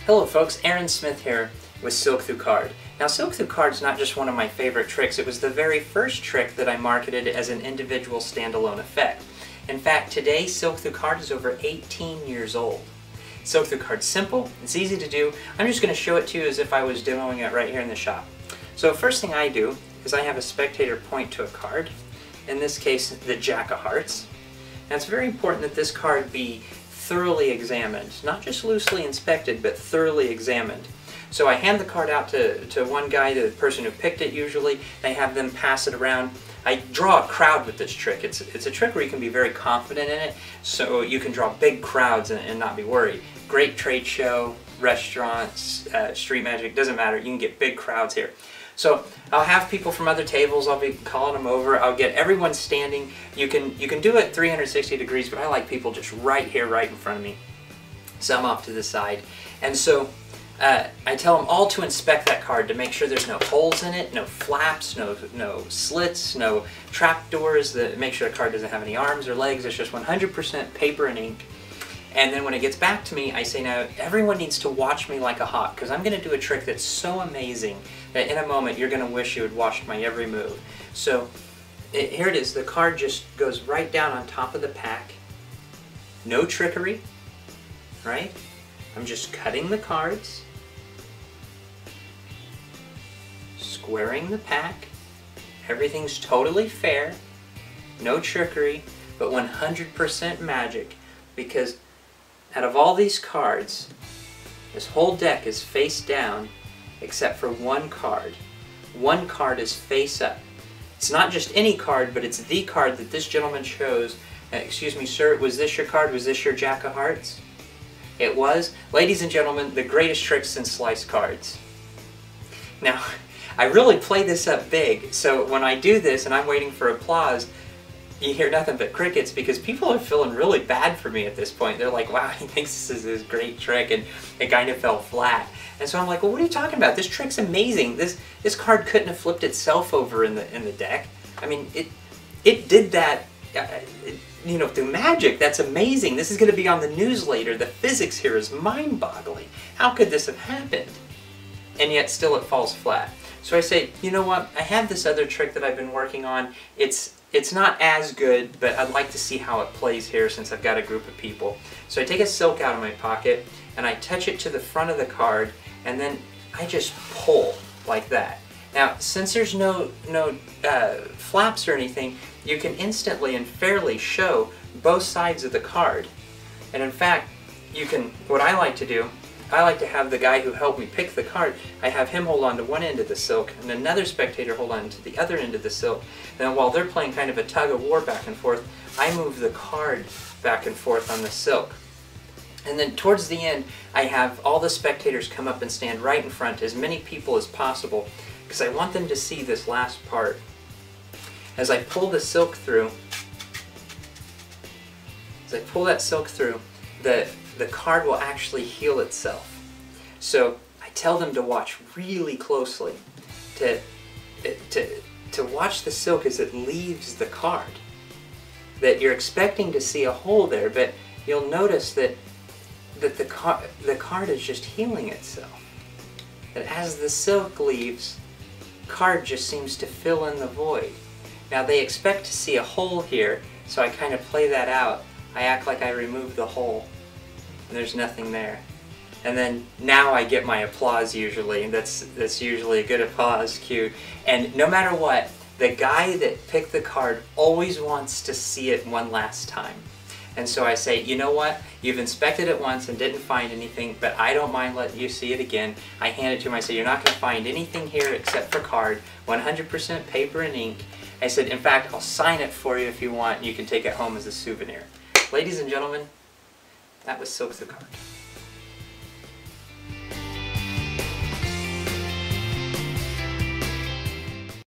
Hello folks, Aaron Smith here with Silk Through Card. Now Silk Through Card is not just one of my favorite tricks, it was the very first trick that I marketed as an individual standalone effect. In fact, today Silk Through Card is over 18 years old. Silk Through Card's simple, it's easy to do. I'm just going to show it to you as if I was demoing it right here in the shop. So first thing I do is I have a spectator point to a card, in this case the Jack of Hearts. Now it's very important that this card be thoroughly examined, not just loosely inspected, but thoroughly examined. So I hand the card out to one guy, the person who picked it usually, and I have them pass it around. I draw a crowd with this trick. It's a trick where you can be very confident in it, so you can draw big crowds and not be worried. Great trade show, restaurants, street magic, doesn't matter, you can get big crowds here. So I'll have people from other tables, I'll be calling them over, I'll get everyone standing. You can do it 360 degrees, but I like people just right here, right in front of me. Some off to the side. And so I tell them all to inspect that card to make sure there's no holes in it, no flaps, no slits, no trap doors, make sure the card doesn't have any arms or legs. It's just 100% paper and ink. And then when it gets back to me, I say, now everyone needs to watch me like a hawk, because I'm going to do a trick that's so amazing that in a moment you're going to wish you had watched my every move. So here it is. The card just goes right down on top of the pack. No trickery, right? I'm just cutting the cards, squaring the pack. Everything's totally fair, no trickery, but 100% magic, because out of all these cards, this whole deck is face down except for one card. One card is face up. It's not just any card, but it's the card that this gentleman chose. Excuse me, sir, was this your card? Was this your Jack of Hearts? It was. Ladies and gentlemen, the greatest trick since sliced cards. Now, I really play this up big, so when I do this and I'm waiting for applause, you hear nothing but crickets, because people are feeling really bad for me at this point. They're like, wow, he thinks this is this great trick, and it kind of fell flat. And so I'm like, well, what are you talking about? This trick's amazing. This card couldn't have flipped itself over in the deck. I mean, it did that, you know, through magic. That's amazing. This is going to be on the news later. The physics here is mind-boggling. How could this have happened? And yet still it falls flat. So I say, you know what? I have this other trick that I've been working on. It's not as good, but I'd like to see how it plays here since I've got a group of people. So I take a silk out of my pocket and I touch it to the front of the card, and then I just pull like that. Now, since there's no flaps or anything, you can instantly and fairly show both sides of the card. And in fact, what I like to do, I like to have the guy who helped me pick the card, I have him hold on to one end of the silk and another spectator hold on to the other end of the silk. And while they're playing kind of a tug of war back and forth, I move the card back and forth on the silk. And then towards the end, I have all the spectators come up and stand right in front, as many people as possible, because I want them to see this last part. As I pull the silk through, the card will actually heal itself. So I tell them to watch really closely, to watch the silk as it leaves the card. That you're expecting to see a hole there, but you'll notice that the card is just healing itself. That as the silk leaves, card just seems to fill in the void. Now they expect to see a hole here, so I kind of play that out. I act like I removed the hole, and there's nothing there. And then now I get my applause usually, and that's usually a good applause cue. And no matter what, the guy that picked the card always wants to see it one last time. And so I say, you know what, you've inspected it once and didn't find anything, but I don't mind letting you see it again. I hand it to him, I say, you're not going to find anything here except for card, 100% paper and ink. I said, in fact, I'll sign it for you if you want, and you can take it home as a souvenir. Ladies and gentlemen, that was Silk Through Card.